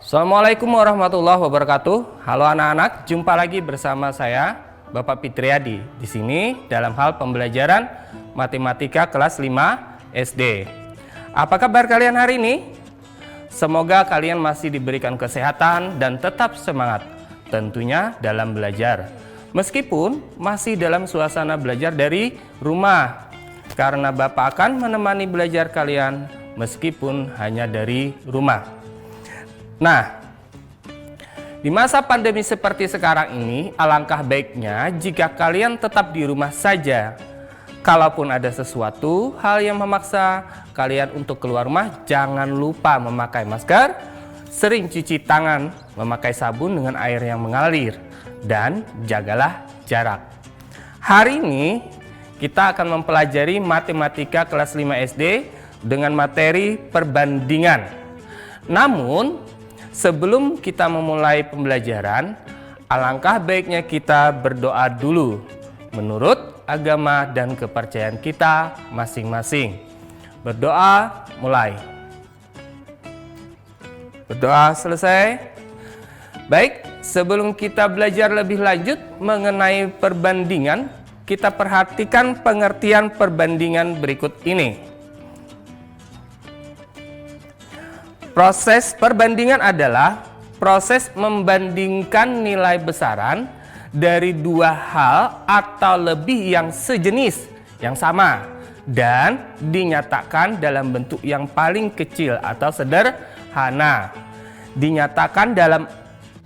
Assalamualaikum warahmatullahi wabarakatuh. Halo anak-anak, jumpa lagi bersama saya Bapak Fitriadi di sini dalam hal pembelajaran matematika kelas 5 SD. Apa kabar kalian hari ini? Semoga kalian masih diberikan kesehatan dan tetap semangat tentunya dalam belajar. Meskipun masih dalam suasana belajar dari rumah, karena Bapak akan menemani belajar kalian meskipun hanya dari rumah. Nah, di masa pandemi seperti sekarang ini, alangkah baiknya jika kalian tetap di rumah saja. Kalaupun ada sesuatu hal yang memaksa kalian untuk keluar rumah, jangan lupa memakai masker, sering cuci tangan, memakai sabun dengan air yang mengalir, dan jagalah jarak. Hari ini kita akan mempelajari matematika kelas 5 SD dengan materi perbandingan. Namun, sebelum kita memulai pembelajaran, alangkah baiknya kita berdoa dulu menurut agama dan kepercayaan kita masing-masing. Berdoa mulai. Berdoa selesai. Baik, sebelum kita belajar lebih lanjut mengenai perbandingan, kita perhatikan pengertian perbandingan berikut ini. Proses perbandingan adalah proses membandingkan nilai besaran dari dua hal atau lebih yang sejenis, yang sama, dan dinyatakan dalam bentuk yang paling kecil atau sederhana. Dinyatakan dalam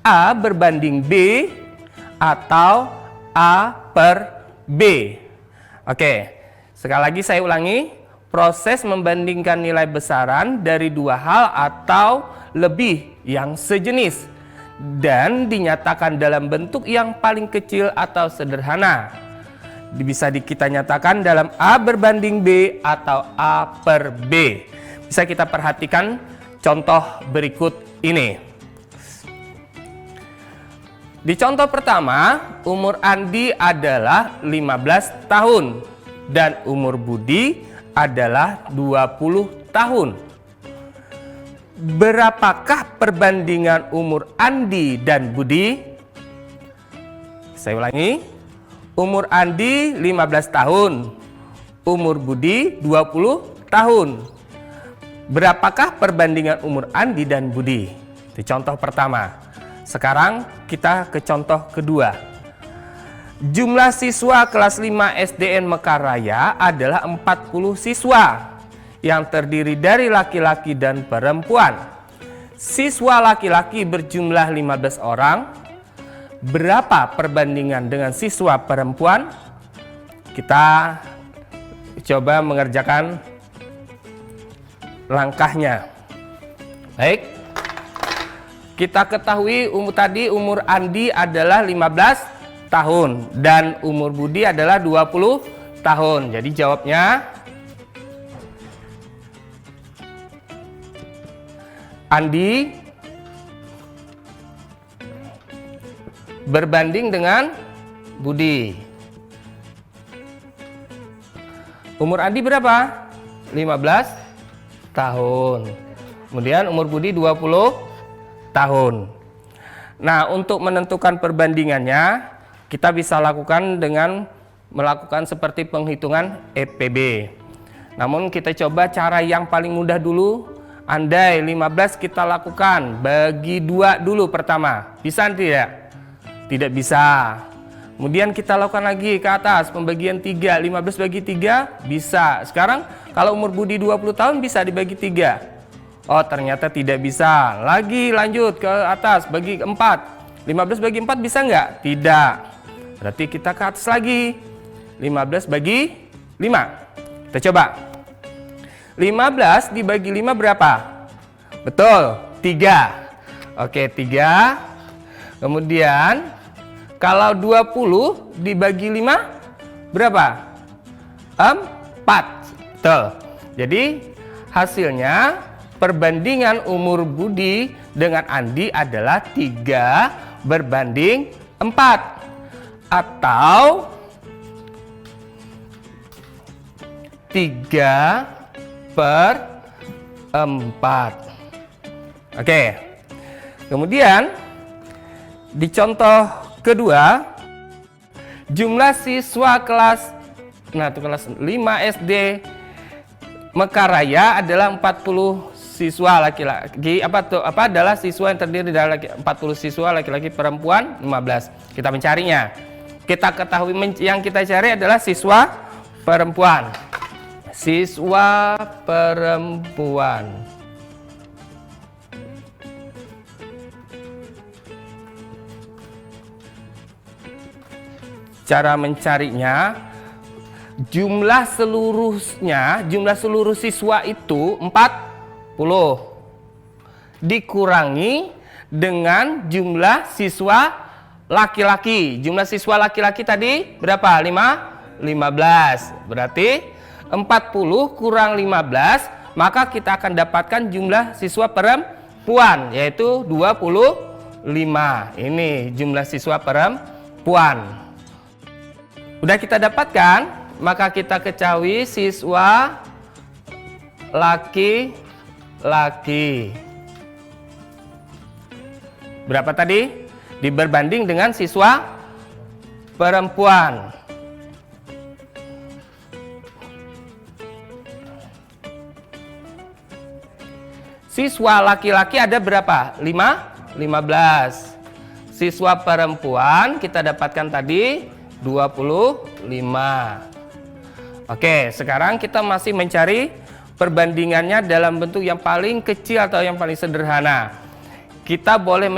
A berbanding B atau A per B. Oke, sekali lagi saya ulangi. Proses membandingkan nilai besaran dari dua hal atau lebih yang sejenis dan dinyatakan dalam bentuk yang paling kecil atau sederhana. Bisa kita nyatakan dalam A berbanding B atau A per B. Bisa kita perhatikan contoh berikut ini. Di contoh pertama, umur Andi adalah 15 tahun dan umur Budi adalah 20 tahun. Berapakah perbandingan umur Andi dan Budi? Saya ulangi. Umur Andi 15 tahun. Umur Budi 20 tahun. Berapakah perbandingan umur Andi dan Budi? Itu contoh pertama. Sekarang kita ke contoh kedua. Jumlah siswa kelas 5 SDN Mekarraya adalah 40 siswa yang terdiri dari laki-laki dan perempuan. Siswa laki-laki berjumlah 15 orang. Berapa perbandingan dengan siswa perempuan? Kita coba mengerjakan langkahnya. Baik. Kita ketahui umur Andi adalah 15 tahun dan umur Budi adalah 20 tahun. Jadi jawabnya Andi berbanding dengan Budi. Umur Andi berapa? 15 tahun. Kemudian umur Budi 20 tahun. Nah, untuk menentukan perbandingannya kita bisa lakukan dengan melakukan seperti penghitungan EPB. Namun kita coba cara yang paling mudah dulu. Andai 15 kita lakukan, bagi 2 dulu pertama. Bisa tidak? Tidak bisa. Kemudian kita lakukan lagi ke atas, pembagian 3. 15 bagi 3 bisa. Sekarang kalau umur Budi 20 tahun bisa dibagi 3. Oh, ternyata tidak bisa. Lagi lanjut ke atas, bagi 4. 15 bagi 4 bisa nggak? Tidak. Berarti kita ke atas lagi. 15 bagi 5. Kita coba. 15 dibagi 5 berapa? Betul, 3. Oke, 3. Kemudian kalau 20 dibagi 5 berapa? 4. Betul. Jadi hasilnya perbandingan umur Budi dengan Andi adalah 3 berbanding 4. Atau 3/4. Oke. Kemudian di contoh kedua, jumlah siswa kelas 5 SD Mekaraya adalah 40 siswa laki-laki. Adalah siswa yang terdiri dari 40 siswa laki-laki, perempuan 15. Kita mencarinya. Kita ketahui yang kita cari adalah siswa perempuan. Siswa perempuan. Cara mencarinya, jumlah seluruh siswa itu 40 dikurangi dengan jumlah siswa laki-laki. Jumlah siswa laki-laki tadi berapa? 15. Berarti 40 kurang 15, maka kita akan dapatkan jumlah siswa perempuan, yaitu 25. Ini jumlah siswa perempuan. Udah kita dapatkan, maka kita ketahui siswa laki-laki berapa tadi? Berbanding dengan siswa perempuan. Siswa laki-laki ada berapa? 15. Siswa perempuan kita dapatkan tadi 25. Oke, sekarang kita masih mencari perbandingannya dalam bentuk yang paling kecil atau yang paling sederhana. Kita boleh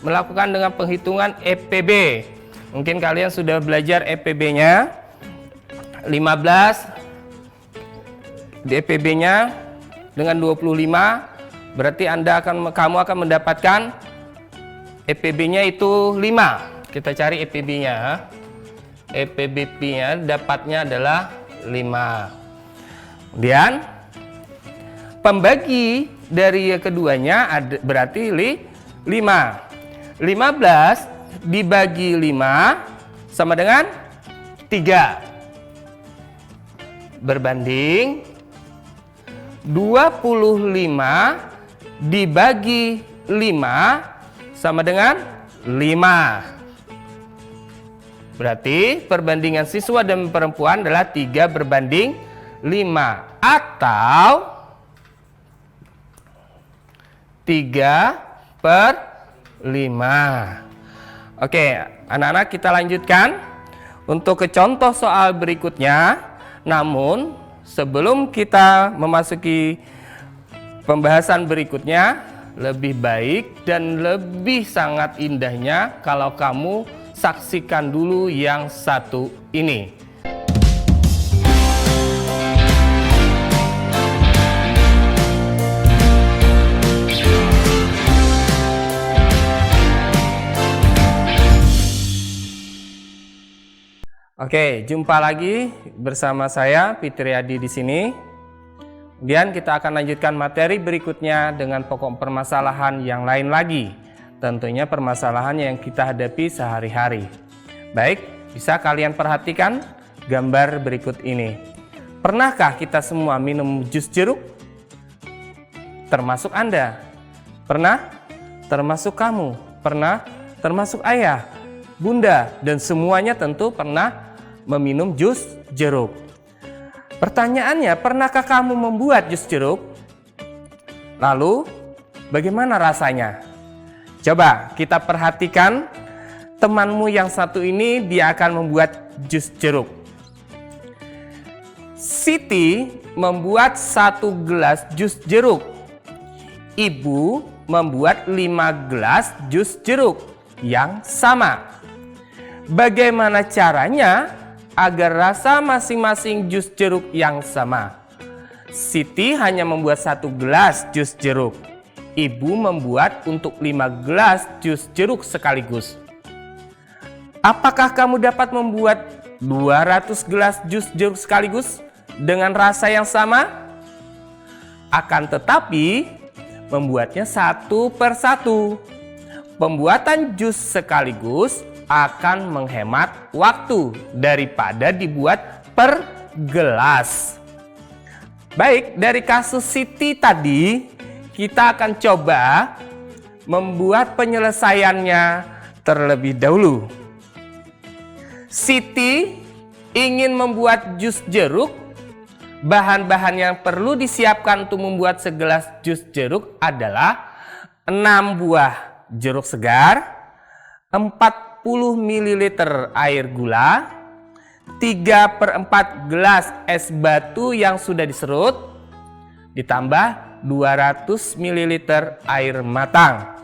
melakukan dengan penghitungan EPB. Mungkin kalian sudah belajar EPB-nya. 15 di EPB-nya dengan 25, berarti kamu akan mendapatkan EPB-nya itu 5. Kita cari EPB-nya. EPB-nya dapatnya adalah 5. Kemudian pembagi dari keduanya berarti 5. 15 dibagi 5 sama dengan 3. Berbanding 25 dibagi 5 sama dengan 5. Berarti perbandingan siswa dan perempuan adalah 3 berbanding 5 atau 3/5. Oke, anak-anak, kita lanjutkan untuk ke contoh soal berikutnya. Namun sebelum kita memasuki pembahasan berikutnya, lebih baik dan lebih sangat indahnya kalau kamu saksikan dulu yang satu ini. Oke, jumpa lagi bersama saya Fitriadi di sini. Kemudian kita akan lanjutkan materi berikutnya dengan pokok permasalahan yang lain lagi. Tentunya permasalahan yang kita hadapi sehari-hari. Baik, bisa kalian perhatikan gambar berikut ini. Pernahkah kita semua minum jus jeruk? Termasuk Anda. Pernah? Termasuk kamu. Pernah? Termasuk ayah, bunda, dan semuanya tentu pernah meminum jus jeruk. Pertanyaannya, pernahkah kamu membuat jus jeruk? Lalu, bagaimana rasanya? Coba kita perhatikan temanmu yang satu ini, dia akan membuat jus jeruk. Siti membuat 1 gelas jus jeruk. Ibu membuat 5 gelas jus jeruk yang sama. Bagaimana caranya agar rasa masing-masing jus jeruk yang sama? Siti hanya membuat 1 gelas jus jeruk. Ibu membuat untuk 5 gelas jus jeruk sekaligus. Apakah kamu dapat membuat 200 gelas jus jeruk sekaligus dengan rasa yang sama? Akan tetapi, membuatnya satu persatu. Pembuatan jus sekaligus akan menghemat waktu daripada dibuat per gelas. Baik, dari kasus Siti tadi, kita akan coba membuat penyelesaiannya terlebih dahulu. Siti ingin membuat jus jeruk. Bahan-bahan yang perlu disiapkan untuk membuat segelas jus jeruk adalah 6 buah jeruk segar, 40 ml air gula, 3/4 gelas es batu yang sudah diserut, ditambah 200 ml air matang.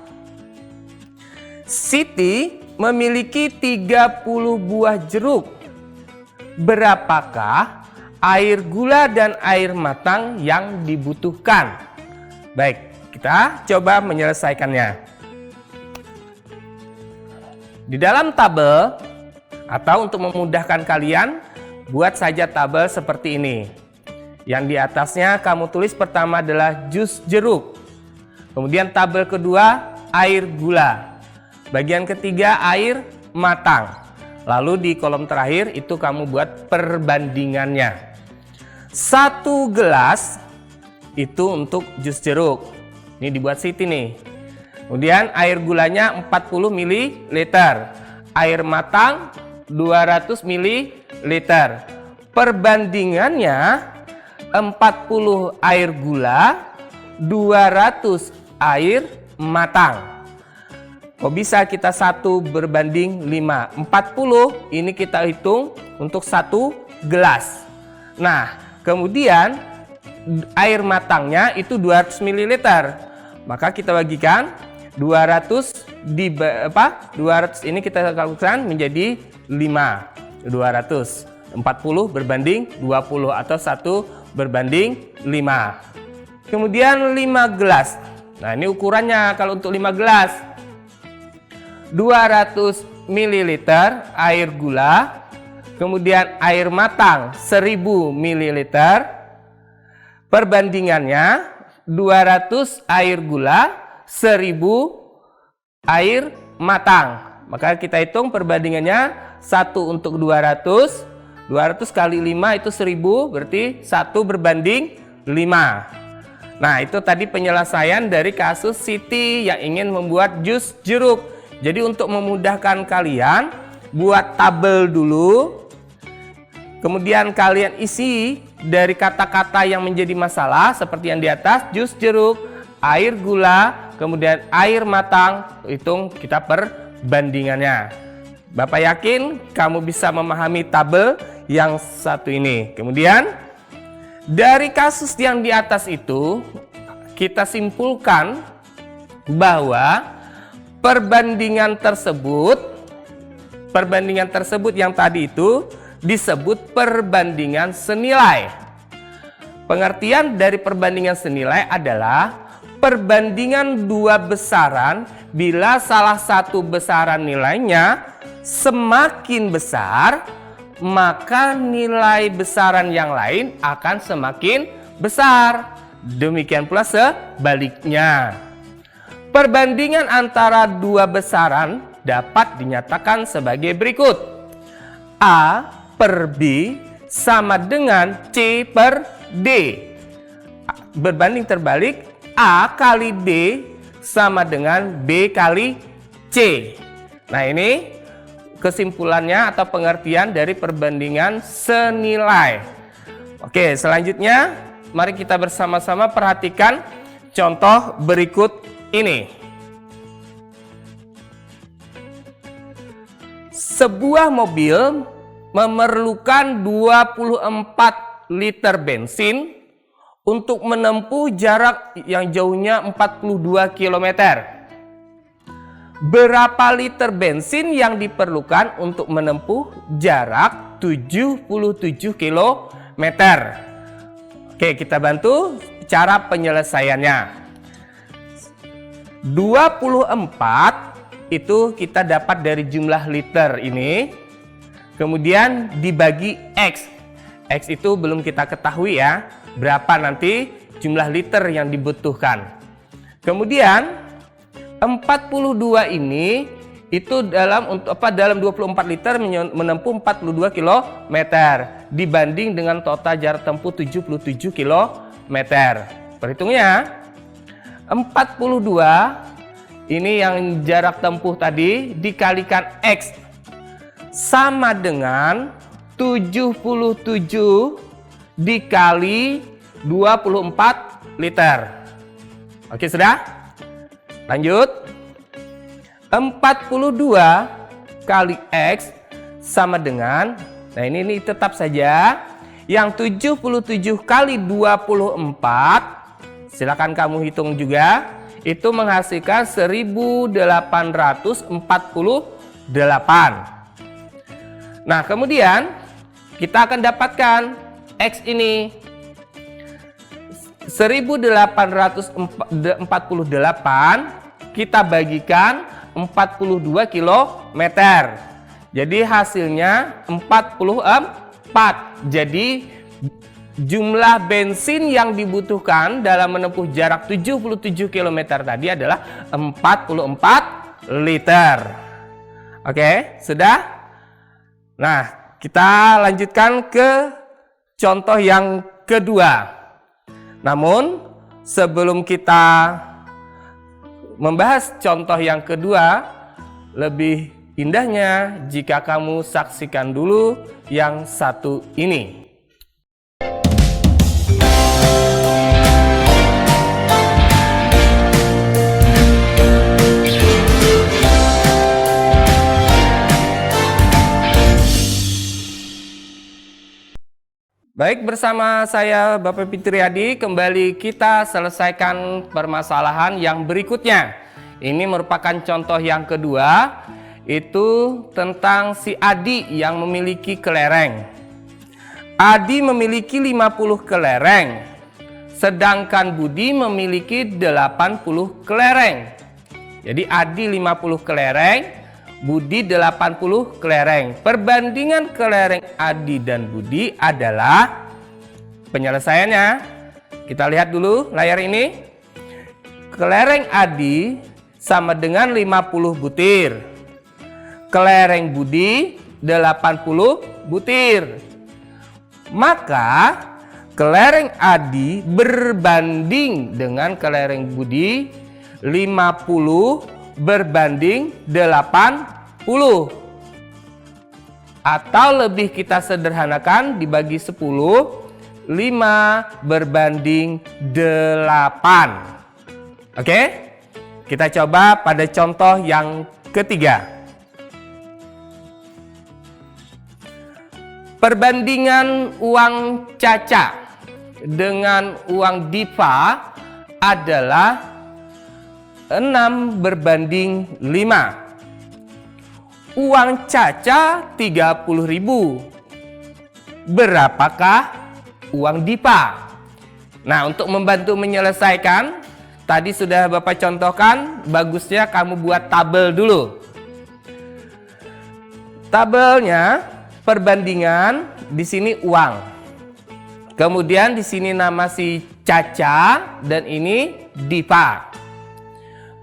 Siti memiliki 30 buah jeruk. Berapakah air gula dan air matang yang dibutuhkan? Baik, kita coba menyelesaikannya. Di dalam tabel, atau untuk memudahkan kalian, buat saja tabel seperti ini. Yang di atasnya kamu tulis pertama adalah jus jeruk. Kemudian tabel kedua air gula. Bagian ketiga air matang. Lalu di kolom terakhir itu kamu buat perbandingannya. 1 gelas itu untuk jus jeruk. Ini dibuat Siti nih. Kemudian air gulanya 40 ml. Air matang 200 ml. Perbandingannya 40 air gula, 200 air matang. Kok bisa kita 1 berbanding 5? 40 ini kita hitung untuk 1 gelas. Nah, kemudian air matangnya itu 200 ml. Maka kita bagikan 200 200 ini kita kalkulkan menjadi 5. 200. 40 berbanding 20 atau 1 berbanding 5. Kemudian 5 gelas. Nah, ini ukurannya kalau untuk 5 gelas. 200 ml air gula, kemudian air matang 1000 ml. Perbandingannya 200 air gula, 1000 air matang. Maka kita hitung perbandingannya 1 untuk 200. 200 kali 5 itu 1000, berarti 1 berbanding 5. Nah, itu tadi penyelesaian dari kasus Siti yang ingin membuat jus jeruk. Jadi untuk memudahkan kalian, buat tabel dulu. Kemudian kalian isi dari kata-kata yang menjadi masalah seperti yang di atas, jus jeruk, air gula, kemudian air matang, hitung kita perbandingannya. Bapak yakin kamu bisa memahami tabel yang satu ini. Kemudian dari kasus yang di atas itu kita simpulkan bahwa perbandingan tersebut yang tadi itu disebut perbandingan senilai. Pengertian dari perbandingan senilai adalah perbandingan dua besaran bila salah satu besaran nilainya semakin besar, maka nilai besaran yang lain akan semakin besar. Demikian pula sebaliknya. Perbandingan antara dua besaran dapat dinyatakan sebagai berikut. A per B sama dengan C per D. Berbanding terbalik, A kali D sama dengan B kali C. Nah, ini kesimpulannya atau pengertian dari perbandingan senilai. Oke, selanjutnya mari kita bersama-sama perhatikan contoh berikut ini. Sebuah mobil memerlukan 24 liter bensin untuk menempuh jarak yang jauhnya 42 km. Berapa liter bensin yang diperlukan untuk menempuh jarak 77 km? Oke, kita bantu cara penyelesaiannya. 24 itu kita dapat dari jumlah liter ini, kemudian dibagi X. X itu belum kita ketahui ya, berapa nanti jumlah liter yang dibutuhkan. Kemudian 42 ini itu dalam 24 liter menempuh 42 km dibanding dengan total jarak tempuh 77 km. Perhitungnya 42 ini yang jarak tempuh tadi dikalikan X sama dengan 77 dikali 24 liter. Oke, sudah? Lanjut. 42 kali X sama dengan, nah ini tetap saja yang 77 kali 24, silakan kamu hitung juga, itu menghasilkan 1848. Nah, kemudian kita akan dapatkan X ini 1848 kita bagikan 42 km. Jadi hasilnya 44. Jadi jumlah bensin yang dibutuhkan dalam menempuh jarak 77 km tadi adalah 44 liter. Oke, sudah? Nah, kita lanjutkan ke contoh yang kedua. Namun, sebelum kita membahas contoh yang kedua, lebih indahnya jika kamu saksikan dulu yang satu ini. Baik, bersama saya Bapak Fitriadi, kembali kita selesaikan permasalahan yang berikutnya. Ini merupakan contoh yang kedua, itu tentang si Adi yang memiliki kelereng. Adi memiliki 50 kelereng, sedangkan Budi memiliki 80 kelereng. Jadi Adi 50 kelereng, Budi 80 kelereng. Perbandingan kelereng Adi dan Budi adalah, penyelesaiannya kita lihat dulu layar ini. Kelereng Adi sama dengan 50 butir. Kelereng Budi 80 butir. Maka kelereng Adi berbanding dengan kelereng Budi 50 berbanding 80, atau lebih kita sederhanakan dibagi 10, 5 berbanding 8. Oke, kita coba pada contoh yang ketiga. Perbandingan uang Caca dengan uang Dipa adalah 6 berbanding 5. Uang Caca 30.000. Berapakah uang Dipa? Nah, untuk membantu menyelesaikan, tadi sudah Bapak contohkan, bagusnya kamu buat tabel dulu. Tabelnya perbandingan, di sini uang. Kemudian di sini nama si Caca dan ini Dipa.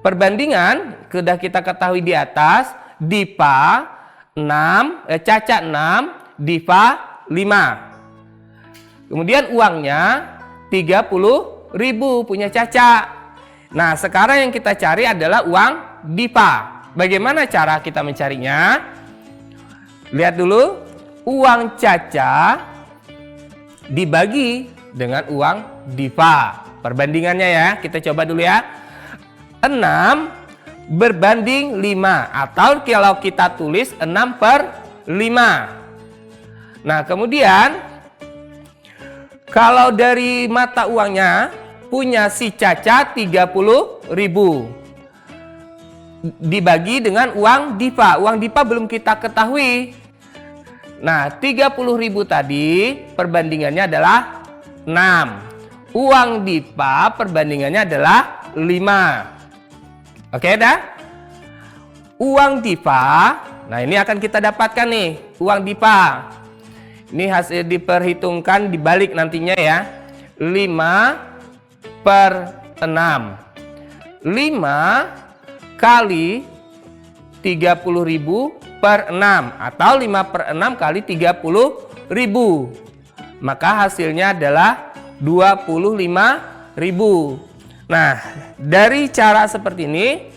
Perbandingan sudah kita ketahui di atas, Dipa 6, Caca 6, Dipa 5. Kemudian uangnya 30.000 punya Caca. Nah, sekarang yang kita cari adalah uang Dipa. Bagaimana cara kita mencarinya? Lihat dulu, uang Caca dibagi dengan uang Dipa. Perbandingannya ya, kita coba dulu ya. 6 berbanding 5, atau kalau kita tulis 6/5. Nah, kemudian kalau dari mata uangnya punya si Caca 30.000 dibagi dengan uang Dipa. Uang Dipa belum kita ketahui. Nah, 30.000 tadi perbandingannya adalah 6. Uang Dipa perbandingannya adalah 5. Oke, dah? Uang Dipa, nah ini akan kita dapatkan nih, uang Dipa. Ini hasil diperhitungkan dibalik nantinya ya. 5/6. 5 kali 30.000 per 6, atau 5/6 kali 30.000. Maka hasilnya adalah 25.000. Nah, dari cara seperti ini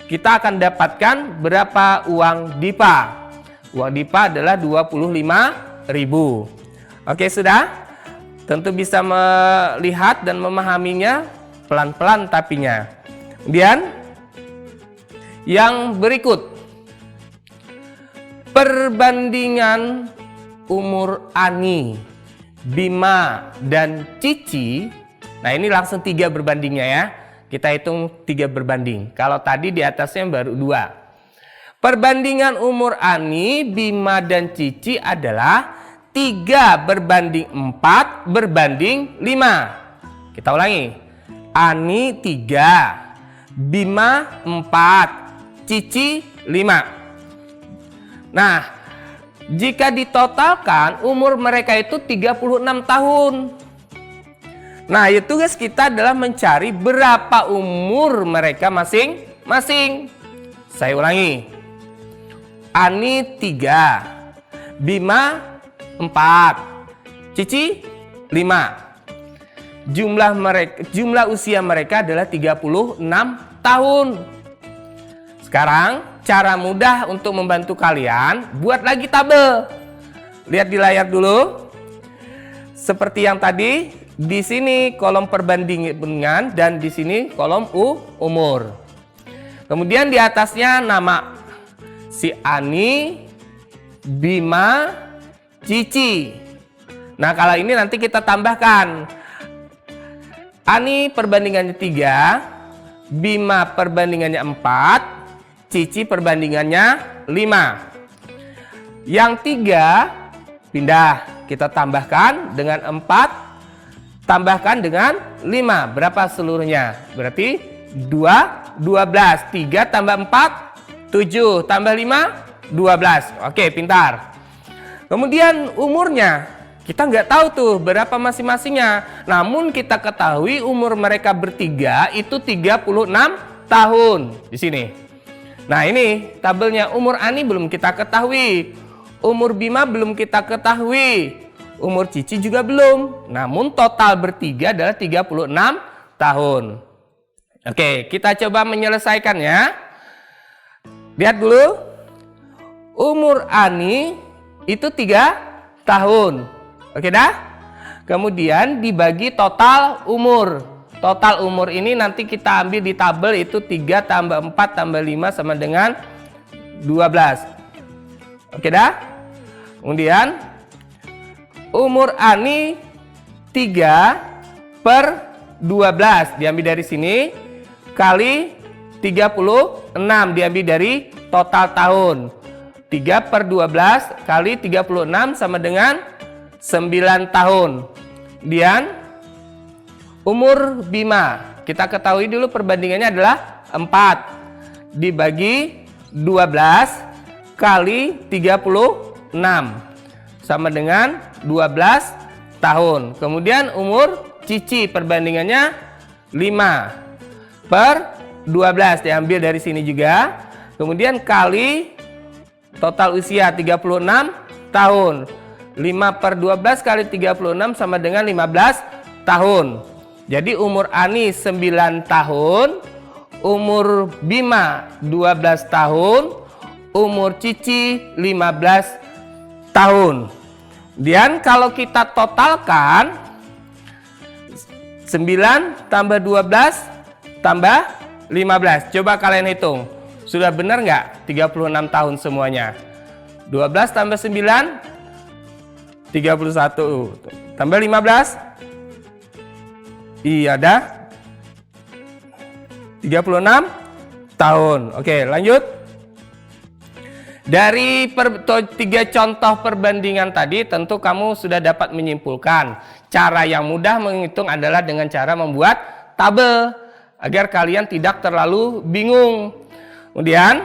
kita akan dapatkan berapa uang DIPA. Uang DIPA adalah 25.000. Oke, sudah? Tentu bisa melihat dan memahaminya pelan-pelan tapinya. Kemudian yang berikut, perbandingan umur Ani, Bima, dan Cici. Nah, ini langsung 3 berbandingnya ya. Kita hitung 3 berbanding. Kalau tadi di atasnya baru 2. Perbandingan umur Ani, Bima, dan Cici adalah 3 berbanding 4 berbanding 5. Kita ulangi. Ani 3, Bima 4, Cici 5. Nah, jika ditotalkan umur mereka itu 36 tahun. Nah, ya tugas kita adalah mencari berapa umur mereka masing-masing. Saya ulangi. Ani 3, Bima 4, Cici 5. Jumlah usia mereka adalah 36 tahun. Sekarang cara mudah untuk membantu kalian, buat lagi tabel. Lihat di layar dulu. Seperti yang tadi, di sini kolom perbandingan dan di sini kolom umur. Kemudian di atasnya nama si Ani, Bima, Cici. Nah, kalau ini nanti kita tambahkan. Ani perbandingannya 3, Bima perbandingannya 4, Cici perbandingannya 5. Yang 3 pindah, kita tambahkan dengan 4, tambahkan dengan 5. Berapa seluruhnya? Berarti 12. 3 tambah 4, 7. Tambah 5, 12. Oke, pintar. Kemudian umurnya. Kita nggak tahu tuh berapa masing-masingnya. Namun kita ketahui umur mereka bertiga itu 36 tahun di sini. Nah, ini tabelnya. Umur Ani belum kita ketahui. Umur Bima belum kita ketahui. Umur Cici juga belum. Namun total bertiga adalah 36 tahun. Oke, kita coba menyelesaikannya. Lihat dulu. Umur Ani itu 3 tahun. Oke dah? Kemudian dibagi total umur. Total umur ini nanti kita ambil di tabel, itu 3 tambah 4 tambah 5 sama dengan 12. Oke dah? Kemudian umur Ani 3 per 12 diambil dari sini kali 36 diambil dari total tahun. 3 per 12 kali 36 sama dengan 9 tahun. Kemudian umur Bima, kita ketahui dulu perbandingannya adalah 4 dibagi 12 kali 36 sama dengan 12 tahun. Kemudian umur Cici perbandingannya 5 per 12 diambil dari sini juga. Kemudian kali total usia 36 tahun. 5 per 12 kali 36 sama dengan 15 tahun. Jadi umur Ani 9 tahun, umur Bima 12 tahun, umur Cici 15 tahun. Dan kalau kita totalkan 9 tambah 12 tambah 15. Coba kalian hitung. Sudah benar nggak 36 tahun semuanya? 12 tambah 9 31 tambah 15. Iya dah 36 tahun. Oke, lanjut. Dari 3 contoh perbandingan tadi tentu kamu sudah dapat menyimpulkan. Cara yang mudah menghitung adalah dengan cara membuat tabel agar kalian tidak terlalu bingung. Kemudian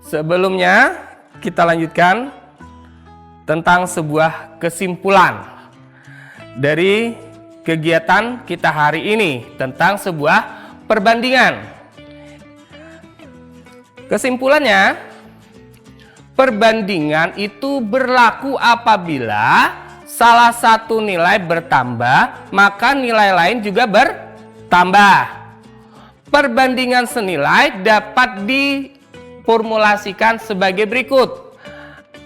sebelumnya kita lanjutkan tentang sebuah kesimpulan dari kegiatan kita hari ini tentang sebuah perbandingan. Kesimpulannya, perbandingan itu berlaku apabila salah satu nilai bertambah, maka nilai lain juga bertambah. Perbandingan senilai dapat diformulasikan sebagai berikut.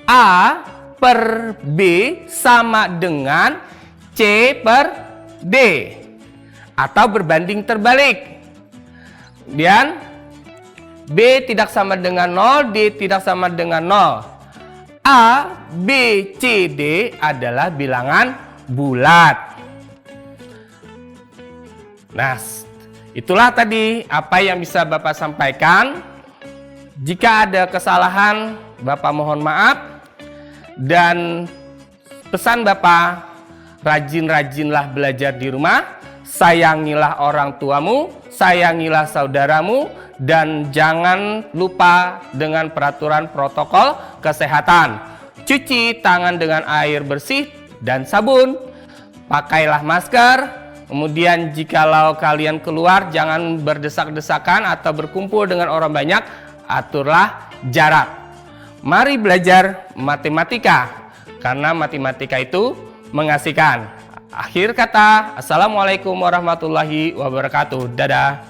A per B sama dengan C per D, atau berbanding terbalik. Kemudian B tidak sama dengan 0, D tidak sama dengan 0. A, B, C, D adalah bilangan bulat. Nah, itulah tadi apa yang bisa Bapak sampaikan. Jika ada kesalahan, Bapak mohon maaf. Dan pesan Bapak, rajin-rajinlah belajar di rumah, sayangilah orang tuamu, sayangilah saudaramu, dan jangan lupa dengan peraturan protokol kesehatan. Cuci tangan dengan air bersih dan sabun. Pakailah masker. Kemudian jikalau kalian keluar, jangan berdesak-desakan atau berkumpul dengan orang banyak. Aturlah jarak. Mari belajar matematika, karena matematika itu mengasihkan. Akhir kata, assalamualaikum warahmatullahi wabarakatuh. Dadah.